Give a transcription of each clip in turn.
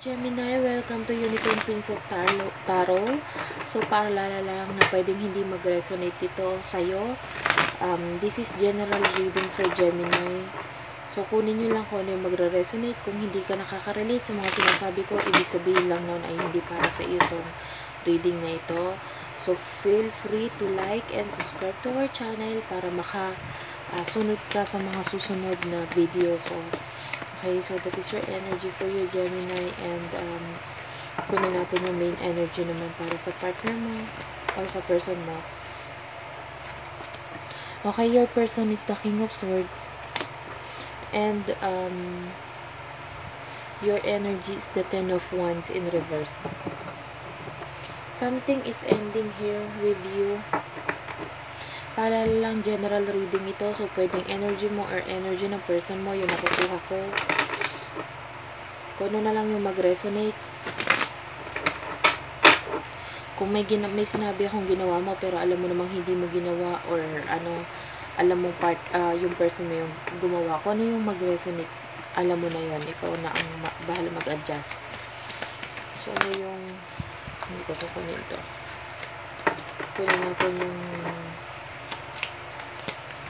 Gemini, welcome to Unicorn Princess Tarot. So, paalala lang na pwedeng hindi mag-resonate ito sa'yo. This is general reading for Gemini. So, kunin nyo lang kung ano yung magre-resonate. Kung hindi ka nakaka-relate sa mga sinasabi ko, ibig sabihin lang nun ay hindi para sa iyo itong reading na ito. So, feel free to like and subscribe to our channel para makasunod ka sa mga susunod na video ko. Okay, so that is your energy for you, Gemini, and kunin natin yung main energy naman para sa partner mo or sa person mo. Okay, your person is the King of Swords, and your energy is the Ten of Wands in reverse. Something is ending here with you. Para lang general reading ito. So, pwedeng energy mo or energy ng person mo yung nakukuha ko. Kung ano na lang yung mag-resonate. Kung may sinabi akong ginawa mo pero alam mo namang hindi mo ginawa or alam mo yung person mo yung gumawa. Kung ano yung mag-resonate, alam mo na yun. Ikaw na ang bahala mag-adjust. So, ano yung hindi ko kukunin ito. Kunin natin yung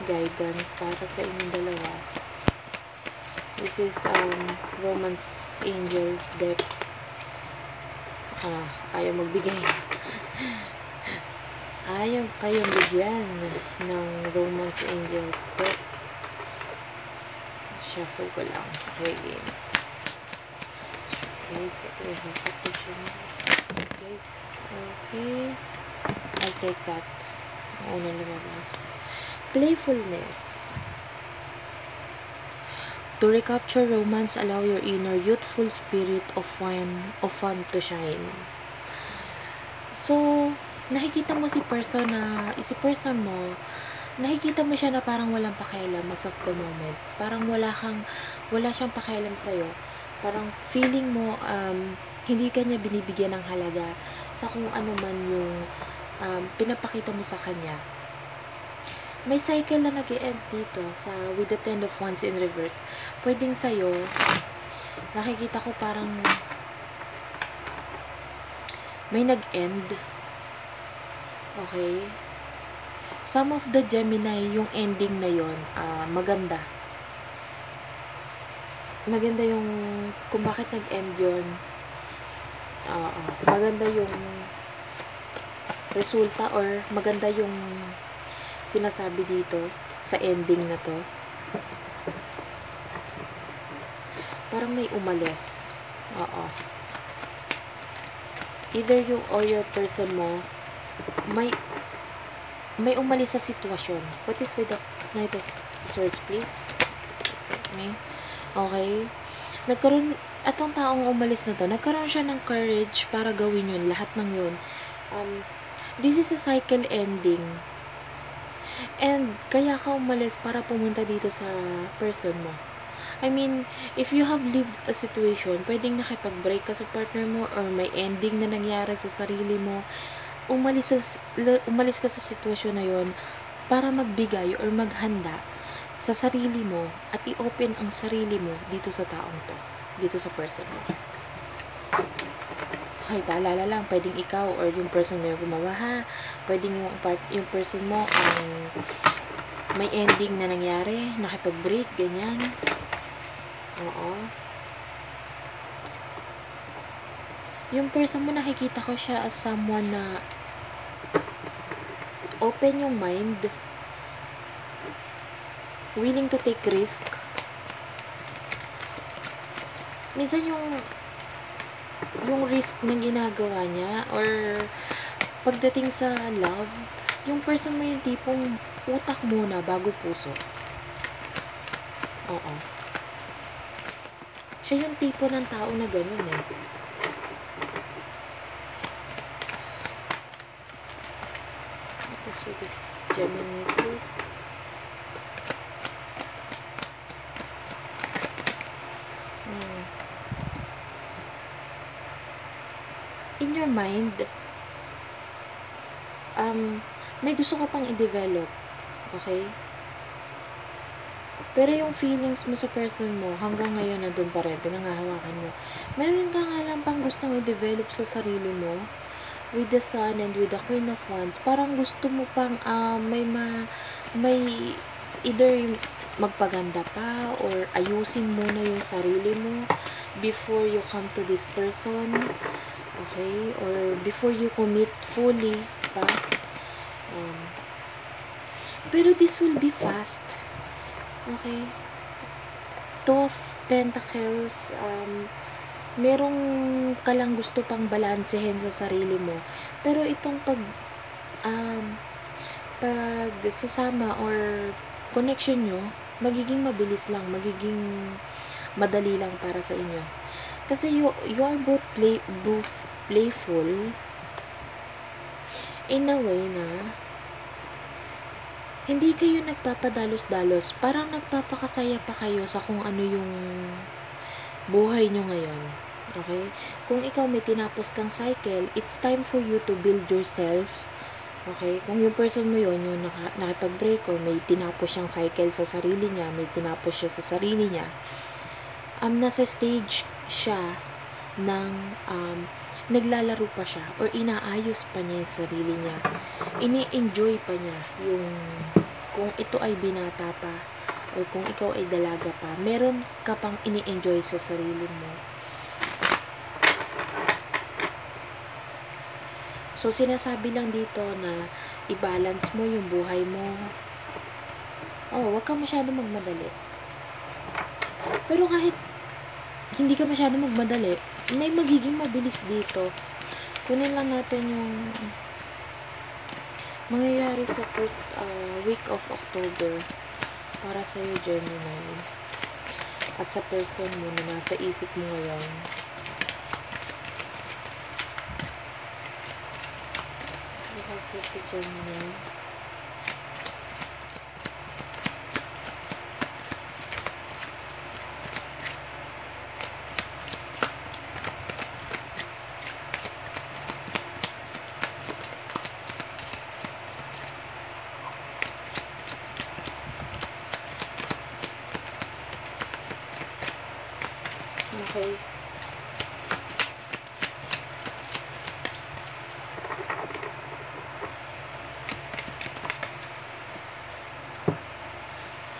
guidance para sa inyong dalawa. This is Romance Angels deck. Ayaw magbigay. Ayaw kayong bigyan ng Romance Angels deck. Shuffle ko lang. Okay, game. Guys, what do I have for picture? Guys, okay. I'll take that. Unang lumabas. Playfulness. To recapture romance, allow your inner youthful spirit of fun to shine. So, nakikita mo si person mo, nakikita mo siya na parang walang pakialam as of the moment. Parang wala siyang pakialam sa'yo. Parang feeling mo, hindi ka niya binibigyan ng halaga sa kung ano man yung pinapakita mo sa kanya. May cycle na nag-e-end dito with the Ten of Wands in reverse. Pwedeng sa'yo, nakikita ko parang may nag-end. Okay? Some of the Gemini, yung ending na yon maganda. Maganda yung kung bakit nag-end yon. Maganda yung resulta or maganda yung sinasabi dito sa ending na to. Parang may umalis. Either you or your person mo may umalis sa sitwasyon. What is with the Knight of Swords, please? Okay. Atong taong umalis na to, nagkaroon siya ng courage para gawin yun, lahat ng yun. This is a cycle ending. And, kaya ka umalis para pumunta dito sa person mo. I mean, if you have lived a situation, pwedeng nakipag-break ka sa partner mo or may ending na nangyari sa sarili mo, umalis ka sa sitwasyon na yon para magbigay or maghanda sa sarili mo at i-open ang sarili mo dito sa taong to, dito sa person mo. Ay, paalala lang, pwedeng ikaw or yung person mo yung gumawa ha. Pwedeng yung person mo ang may ending na nangyari, nakipag-break, ganyan. Oo. Yung person mo, nakikita ko siya as someone na open yung mind, willing to take risk. Minsan yung risk na ginagawa niya or pagdating sa love, yung person mo yung tipong utak muna bago puso. Oo. Siya yung tipo ng tao na ganun eh. Ito siya, Gemini, please. In your mind, may gusto ka pang i-develop. Okay? Pero yung feelings mo sa person mo, hanggang ngayon nandun pa rin, pinangahawakan mo. Meron ka nga lang pang gustong i-develop sa sarili mo, with the Sun and with the Queen of Wands. Parang gusto mo pang may either magpaganda pa or ayusin muna yung sarili mo before you come to this person. Okay? Or before you commit fully pa. Pero this will be fast. Okay? Two of Pentacles, merong ka lang gusto pang balansehin sa sarili mo. Pero itong pagsasama or connection nyo, magiging mabilis lang, magiging madali lang para sa inyo. Kasi you are both playful in a way na hindi kayo nagpapadalos-dalos, parang nagpapakasaya pa kayo sa kung ano yung buhay nyo ngayon. Okay? Kung ikaw may tinapos kang cycle, it's time for you to build yourself. Okay? Kung yung person mo yun, yung nakipag-break or may tinapos siyang cycle sa sarili niya, may tinapos siya sa sarili niya, nasa stage siya ng naglalaro pa siya or inaayos pa niya yung sarili niya. Ini-enjoy pa niya yung kung ito ay binata pa or kung ikaw ay dalaga pa, meron ka pang ini-enjoy sa sarili mo. So, sinasabi lang dito na i-balance mo yung buhay mo. Wag ka masyadong magmadali. Pero kahit hindi ka masyadong magmadali, may magiging mabilis dito. Kunin lang natin yung mangyayari sa first week of October para sa'yo, Gemini, at sa person mo na nasa isip mo ngayon. Be helpful for Gemini. Okay.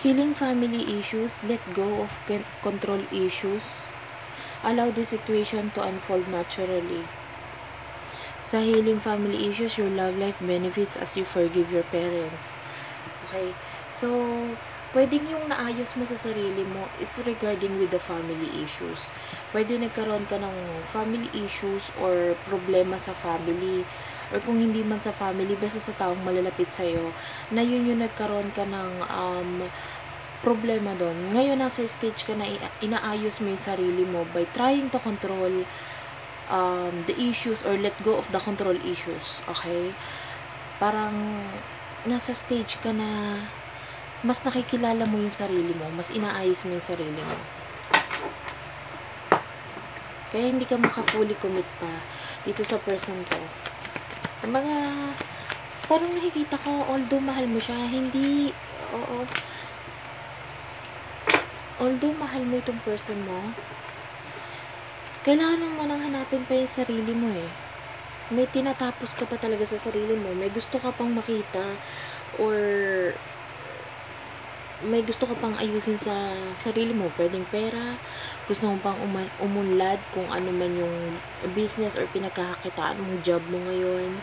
Healing family issues, let go of control issues. Allow the situation to unfold naturally. Sa healing family issues, your love life benefits as you forgive your parents. Okay? So, pwedeng yung naayos mo sa sarili mo is regarding with the family issues. Pwede nagkaroon ka ng family issues or problema sa family, or kung hindi man sa family, basta sa taong malalapit sa'yo, na yun yung nagkaroon ka ng problema doon. Ngayon, nasa stage ka na inaayos mo yung sarili mo by trying to control the issues or let go of the control issues. Okay? Parang nasa stage ka na mas nakikilala mo yung sarili mo, mas inaayos mo yung sarili mo. Kaya hindi ka maka-fully commit pa dito sa person to. Mga, parang nakikita ko, although mahal mo siya, hindi, although mahal mo itong person mo, kailangan mo nang hanapin pa yung sarili mo eh. May tinatapos ka pa talaga sa sarili mo, may gusto ka pang makita, or may gusto ka pang ayusin sa sarili mo. Pwedeng pera, gusto mo pang umunlad kung ano man yung business or pinagkakakitaan mong job mo ngayon.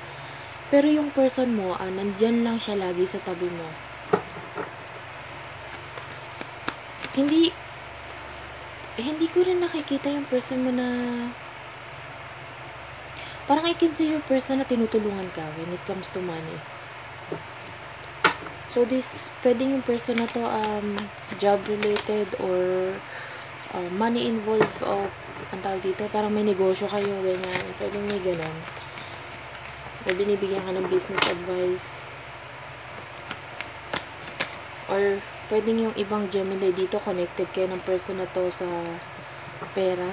Pero yung person mo, nandyan lang siya lagi sa tabi mo. Hindi ko rin nakikita yung person mo na parang I can see your person na tinutulungan ka when it comes to money. So, pwedeng yung person na to, job related or money involved, o ang tawag dito, parang may negosyo kayo, ganyan. Pwedeng may ganun. Or binibigyan ka ng business advice. Or, pwedeng yung ibang Gemini dito, connected kayo ng person na to sa pera.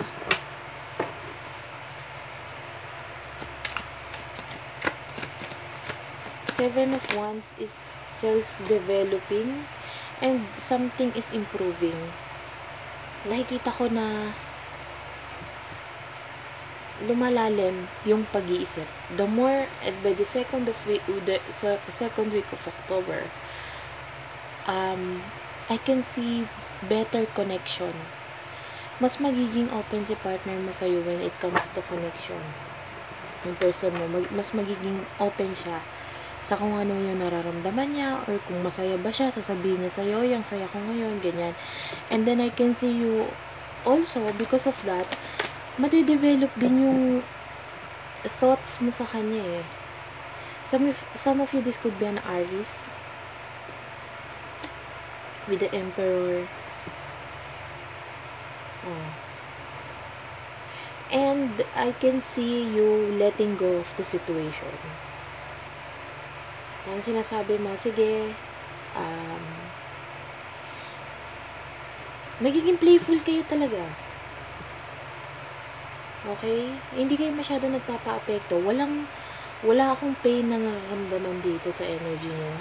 Seven of Wands is self-developing And something is improving. Nakikita ko na lumalalim yung pag-iisip. The more, and by the second week of October, I can see better connection. Mas magiging open si partner mo sa'yo when it comes to connection. Yung person mo, mas magiging open siya sa kung ano yung nararamdaman niya, or kung masaya ba siya, sasabihin niya sa'yo, yung saya ko ngayon, ganyan. And then I can see you also, because of that, madidevelop din yung thoughts mo sa kanya eh. Some of you, this could be an Aries with the Emperor. And I can see you letting go of the situation. Ang sinasabi mo, sige, nagiging playful kayo talaga. Okay? Hindi kayo masyado nagpapa-apekto. Wala akong pain na nararamdaman dito sa energy nyo.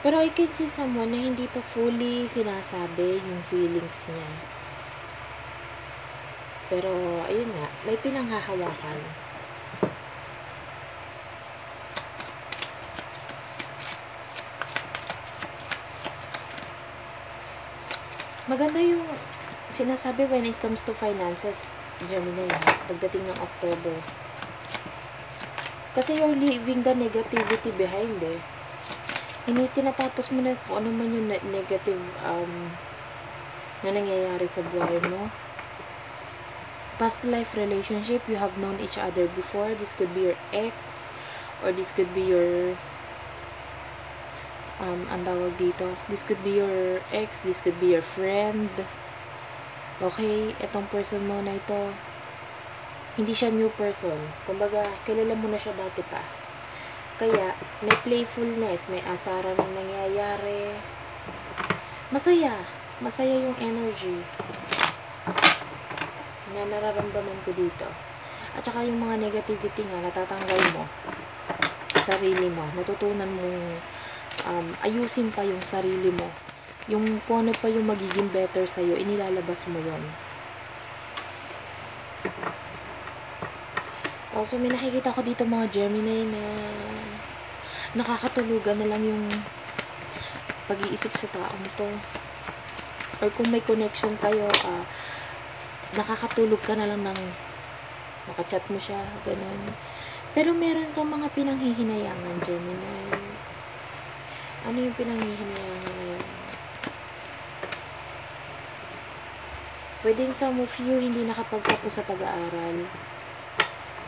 Pero I can see someone na hindi pa fully sinasabi yung feelings niya. Pero, ayun nga, may pinanghahawakan. Maganda yung sinasabi when it comes to finances, Gemini, pagdating ng October. Kasi you're leaving the negativity behind eh. Hindi tinatapos mo na kung ano man yung negative na nangyayari sa buhay mo. Past life relationship, you have known each other before. This could be your ex, or this could be your ang tawag dito, this could be your ex, this could be your friend. Okay, etong person mo na ito, hindi siya new person. Kumbaga, kilala mo na siya dati pa. Kaya, may playfulness, may asaran na nangyayari. Masaya yung energy na nararamdaman ko dito. At saka yung mga negativity nga, natatanggal mo sarili mo. Natutunan mong ayusin pa yung sarili mo. Yung kung ano pa yung magiging better sa'yo, inilalabas mo yon. Also, may nakikita ko dito mga Gemini na nakakatulugan na lang yung pag-iisip sa taong to. Or kung may connection kayo, nakakatulog ka na lang ng nakachat mo siya, ganun. Pero meron kang mga pinanghihinayangan, Gemini. Ano yung pinanghihinayangan na yun? Pwedeng some of you hindi nakapagtapos sa pag-aaral.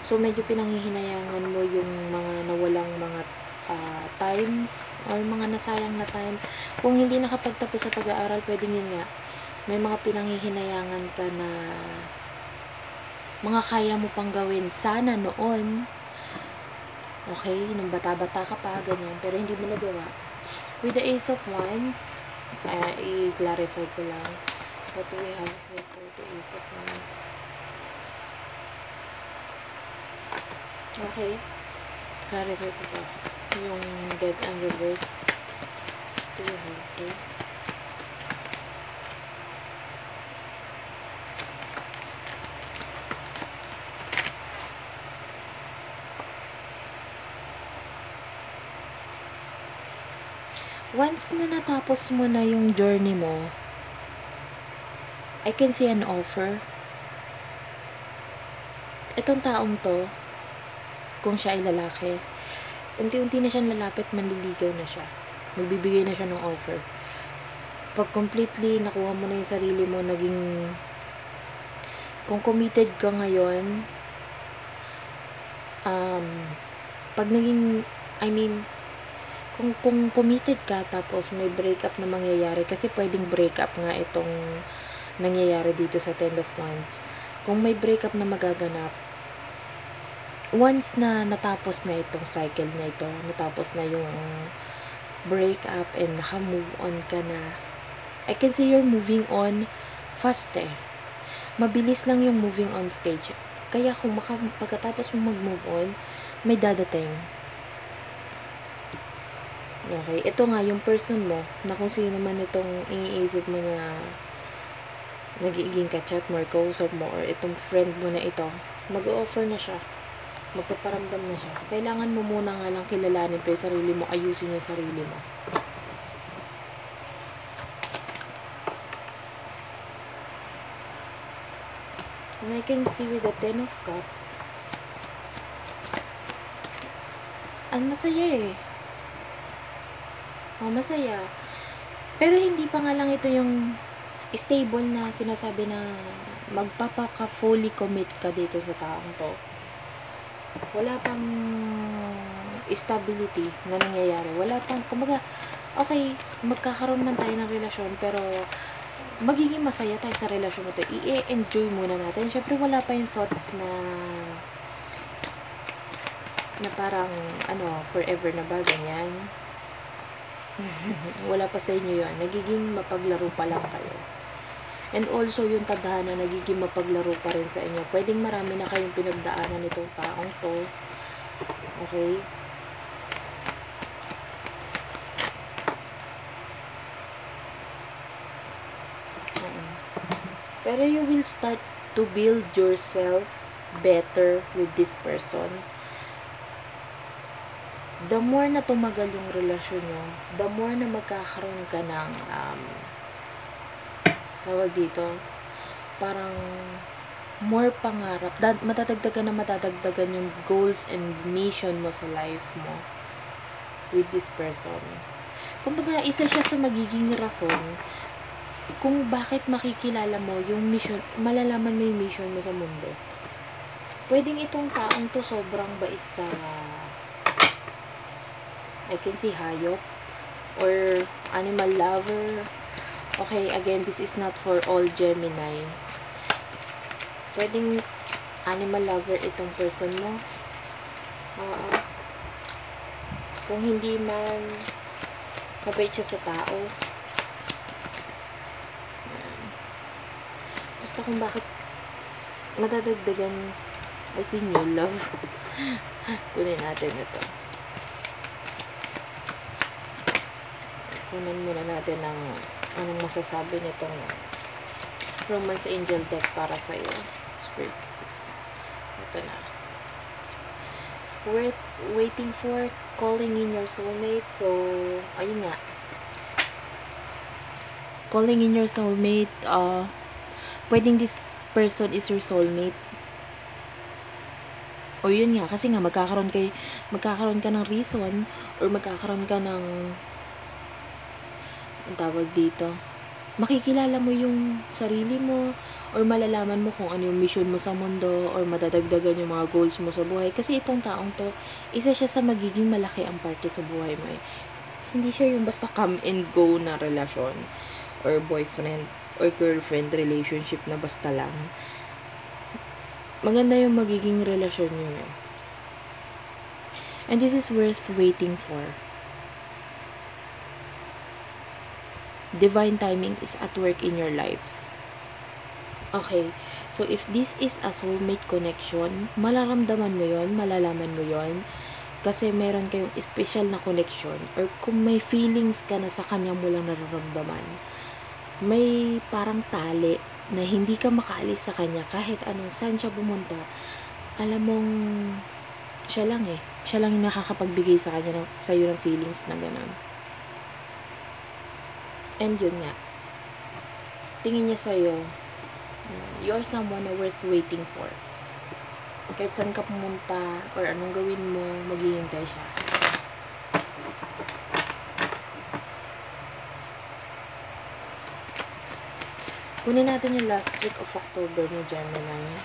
So, medyo pinanghihinayangan mo yung mga nawalang mga times or mga nasayang na time. Kung hindi nakapagtapos sa pag-aaral, pwedeng yun nga. May mga pinanghihinayangan ka na mga kaya mo pang gawin sana noon. Okay, nung bata-bata ka pa, ganyan. Pero hindi mo nagawa. With the Ace of Wands, i-clarify ko lang. What do we have here for the Ace of Wands? Okay. Clarify ko pa. Yung Death and Rebirth. What do we have here? Once na natapos mo na yung journey mo, I can see an offer. Itong taong to, kung siya ay lalaki, unti-unti na siyang lalapit, manliligaw na siya. Magbibigay na siya ng offer. Pag completely nakuha mo na yung sarili mo, kung committed ka ngayon, pag naging, kung committed ka tapos may breakup na mangyayari, kasi pwedeng breakup nga itong nangyayari dito sa Ten of Wands. Kung may breakup na magaganap, once na natapos na itong cycle na ito, natapos na yung breakup and naka-move on ka na, I can see you're moving on fast eh. Mabilis lang yung moving on stage. Kaya kung pagkatapos mo mag-move on, may dadating. Okay, ito nga yung person mo na kung sino man itong iniisip mo na nagiging ka-chat mo or kausap mo or itong friend mo na ito, mag-o-offer na siya. Magpaparamdam na siya. Kailangan mo muna nga lang kilalanin pa yung sarili mo, ayusin yung sarili mo. And I can see with the Ten of Cups, ang masaya eh. Oh, masaya. Pero hindi pa nga lang ito yung stable na sinasabi na magpapaka-fully commit ka dito sa taong to. Wala pang stability na nangyayari. Wala pang, kumbaga, okay, magkakaroon man tayo ng relasyon, pero magiging masaya tayo sa relasyon mo to. I-enjoy muna natin. Syempre, wala pa yung thoughts na parang, forever na ba, ganyan. Wala pa sa inyo yun. Nagiging mapaglaro pa lang kayo. And also, yung tadhana, nagiging mapaglaro pa rin sa inyo. Pwedeng marami na kayong pinagdaanan nitong taong to. Okay? Pero you will start to build yourself better with this person. The more na tumagal yung relasyon nyo, the more na magkakaroon ka ng tawag dito, parang more pangarap. Matatagdagan yung goals and mission mo sa life mo with this person. Kumbaga, isa siya sa magiging rason kung bakit makikilala mo yung mission, malalaman mo yung mission mo sa mundo. Pwedeng itong taong to sobrang bait sa I can see hayop or animal lover. Okay, again, this is not for all Gemini. Pwedeng animal lover itong person mo. Kung hindi man mabait siya sa tao. Basta kung bakit madadagdagan I see new love. Kunin natin ito. Kunin muna natin ang anong masasabi nitong Romance Angel deck para sa'yo. Spirit Guides. Ito na. Worth waiting for, calling in your soulmate. So, ayun nga. Calling in your soulmate, pwedeng this person is your soulmate. O yun nga, kasi nga magkakaroon ka ng reason or magkakaroon ka ng ang tawag dito, makikilala mo yung sarili mo or malalaman mo kung ano yung mission mo sa mundo or madadagdagan yung mga goals mo sa buhay. Kasi itong taong to, isa siya sa magiging malaki ang parte sa buhay mo eh. Hindi siya yung basta come and go na relasyon or boyfriend or girlfriend relationship na basta lang. Maganda yung magiging relasyon nyo eh. And this is worth waiting for. Divine timing is at work in your life. Okay, so if this is a soulmate connection, malaramdaman mo yon, malalaman mo yon, kasi meron kayong special na connection, or kung may feelings ka na sa kanya mo lang nararamdaman, may parang tali na hindi ka makaalis sa kanya kahit anong saan siya pumunta, alam mong siya lang yung nakakapagbigay sa kanya sa'yo ng feelings na gano'n. And yun nga, tingin niya sa'yo, you're someone na worth waiting for. Kahit saan ka pumunta or anong gawin mo, maghihintay siya. Kunin natin yung last week of October mo, Gemini.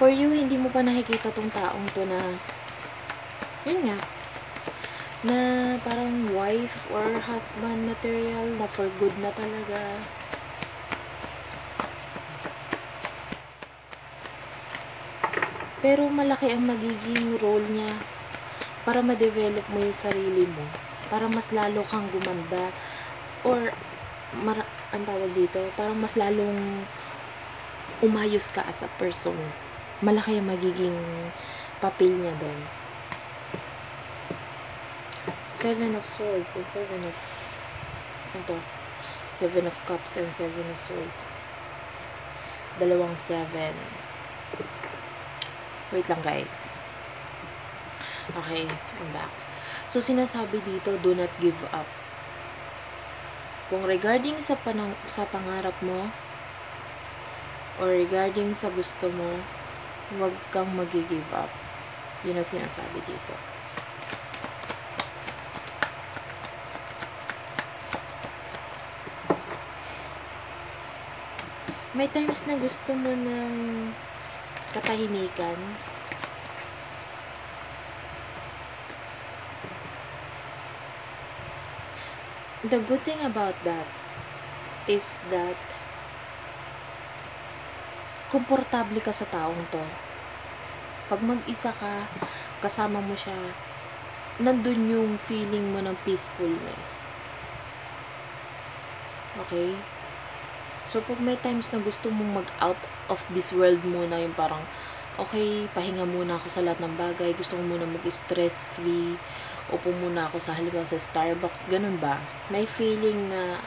For you, hindi mo pa nakikita tong taong to na, yun nga, na parang wife or husband material na for good na talaga. Pero malaki ang magiging role niya para ma-develop mo yung sarili mo, para mas lalo kang gumanda or ang tawag dito, parang mas lalong umayos ka as a person. Malaki ang magiging papel niya doon. Seven of Swords and Seven of... Ito. Seven of Cups and Seven of Swords. Dalawang 7. Wait lang guys. Okay, I'm back. So, sinasabi dito, do not give up. Kung regarding sa pangarap mo, or regarding sa gusto mo, huwag kang mag-give up. Yun ang sinasabi dito. May times na gusto mo ng katahimikan. The good thing about that is that komportable ka sa taong to. Pag mag-isa ka, kasama mo siya, nandun yung feeling mo ng peacefulness. Okay? So, pag may times na gusto mong mag-out of this world muna, yung parang, okay, pahinga muna ako sa lahat ng bagay, gusto ko muna mag-stress free, upo muna ako sa halimbawa sa Starbucks, ganun ba? May feeling na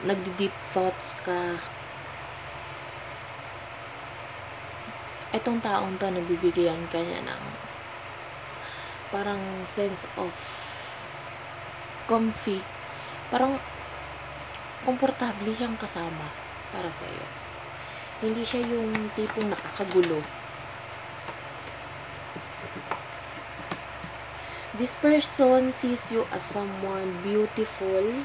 nagdi-deep thoughts ka. Etong taong to, nabibigyan ka niya ng parang sense of comfy. Parang komportable siyang kasama para sa iyo. Hindi siya yung tipong nakakagulo. This person sees you as someone beautiful,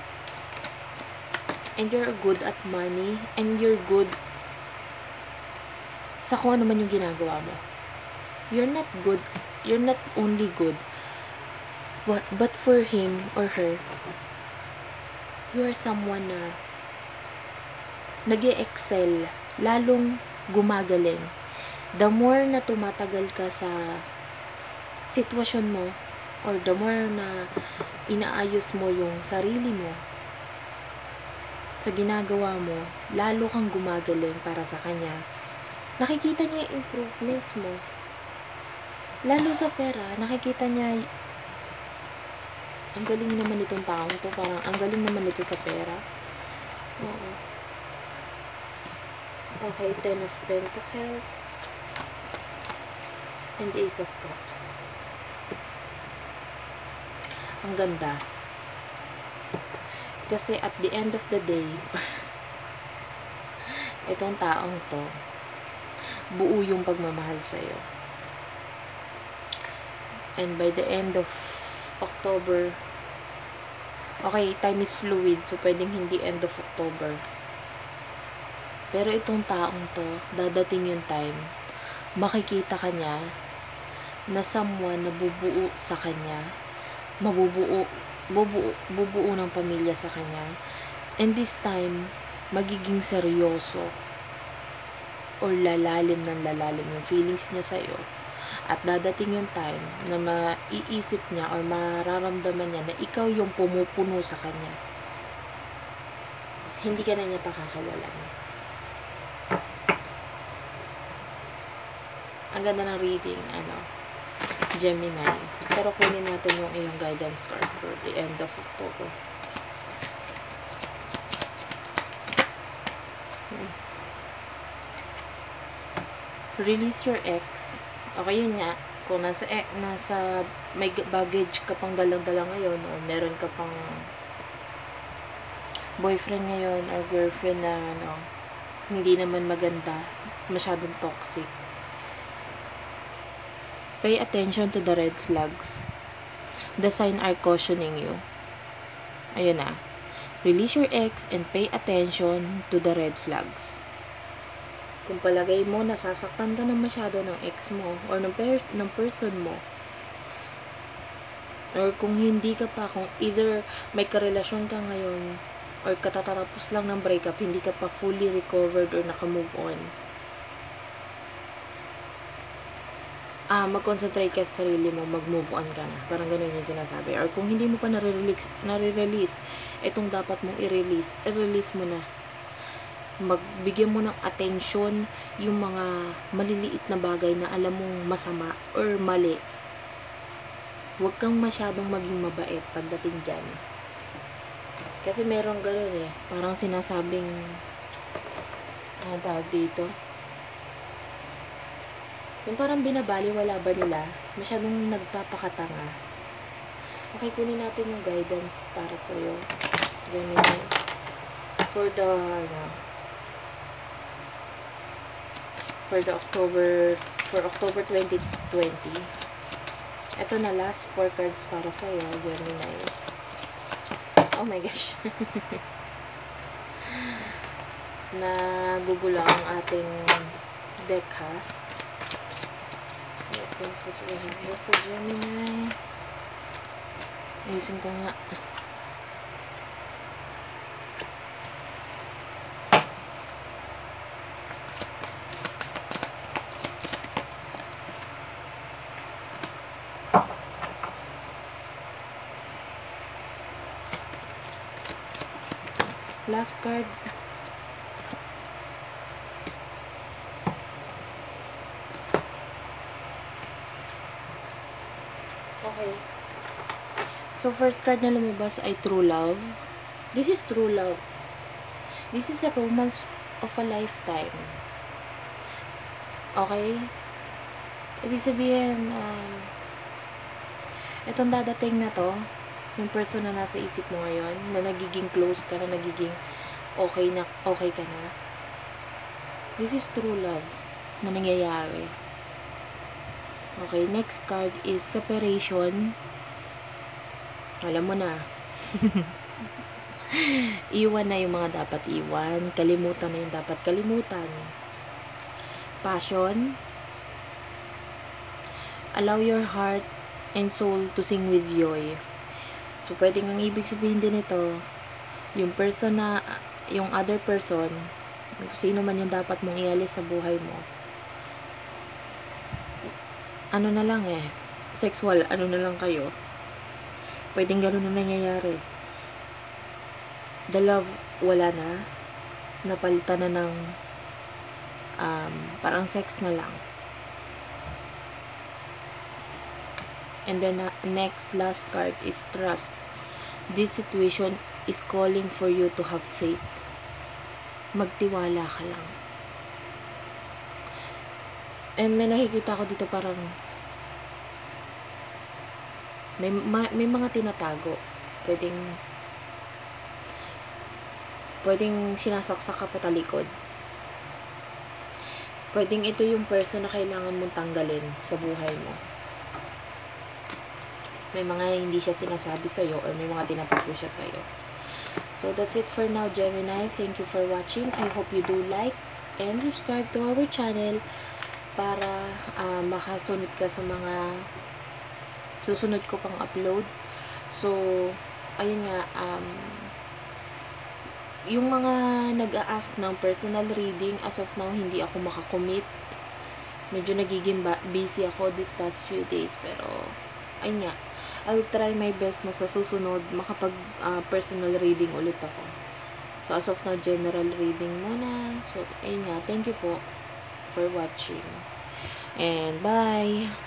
and you're good at money, and you're good sa kung ano man yung ginagawa mo. You're not good, you're not only good, but for him or her, you are someone na nag-e-excel, lalong gumagaling. The more na tumatagal ka sa sitwasyon mo, or the more na inaayos mo yung sarili mo sa ginagawa mo, lalo kang gumagaling para sa kanya. Nakikita niya yung improvements mo. Lalo sa pera, nakikita niya, ang galing naman itong taong to, parang ang galing naman ito sa pera. Oo. Okay, 10 of Pentacles and Ace of Cups. Ang ganda. Kasi at the end of the day, itong taong to, buo yung pagmamahal sa'yo. And by the end of October, okay, time is fluid, so pwedeng hindi end of October. Pero itong taong to, dadating yung time, makikita ka niya na someone na bubuo sa kanya, bubuo ng pamilya sa kanya. And this time, magiging seryoso or lalalim ng lalalim yung feelings niya sa'yo. At dadating yung time na maiisip niya or mararamdaman niya na ikaw yung pumupuno sa kanya. Hindi ka na niya pakakawalan. Ang ganda ng reading, Gemini. Pero kunin natin yung iyong guidance card for the end of October. Release your ex. Okay, yun nga. Kung nasa may baggage ka pang dalang-dala ngayon, o meron ka pang boyfriend ngayon or girlfriend na hindi naman maganda, masyadong toxic, pay attention to the red flags. The sign are cautioning you. Ayun na. Release your ex and pay attention to the red flags. Kung palagay mo nasasaktan ka na masyado ng ex mo or ng person mo, or kung hindi ka pa, kung either may karelasyon ka ngayon or katatapos lang ng breakup, hindi ka pa fully recovered or naka-move on, mag-concentrate ka sa sarili mo, mag-move on ka na. Parang ganun yung sinasabi. Or kung hindi mo pa nare-release itong dapat mong i-release mo na. Magbigyan mo ng atensyon yung mga maliliit na bagay na alam mong masama or mali. Huwag kang masyadong maging mabait pagdating dyan. Kasi meron ganun eh. Parang sinasabing, ano tawag dito? Yung parang binabaliwala ba nila, masyadong nagpapakatanga. Okay, kunin natin yung guidance para sa'yo. Gemini. For October 2020. Ito na last 4 cards para sa'yo, Gemini. Oh my gosh. Nagugulo ang ating deck, ha? Here for Gemini. Ayusin ko nga. Last card. Okay. So, first card na lumabas ay True Love. This is true love. This is a romance of a lifetime. Okay? Ibig sabihin, itong dadating na to, yung person na nasa isip mo ngayon, na nagiging close ka na, nagiging okay ka na. This is true love na nangyayari. Okay, next card is separation. Alam mo na. Iwan na yung mga dapat iwan. Kalimutan na yung dapat kalimutan. Passion. Allow your heart and soul to sing with joy. So, pwedeng ang ibig sabihin din ito, yung other person, sino man yung dapat mong ialis sa buhay mo, ano na lang sexual, ano na lang kayo. Pwedeng gano'n na nangyayari. The love, wala na. Napalitan na ng, parang sex na lang. And then, last card is trust. This situation is calling for you to have faith. Magtiwala ka lang. And may nakikita ko dito parang may mga tinatago. Pwedeng sinasaksak ka patalikod. Pwedeng ito yung person na kailangan mong tanggalin sa buhay mo. May mga hindi siya sinasabi sa'yo or may mga tinatago siya sa'yo. So, that's it for now, Gemini. Thank you for watching. I hope you do like and subscribe to our channel para makasunod ka sa mga susunod ko pang upload. So, ayun nga, yung mga nag-a-ask ng personal reading, as of now, hindi ako makakommit. Medyo nagiging busy ako this past few days, pero ayun nga, I'll try my best na sa susunod makapag personal reading ulit ako. So, as of now, general reading muna. So, ayun nga, thank you po for watching. And bye!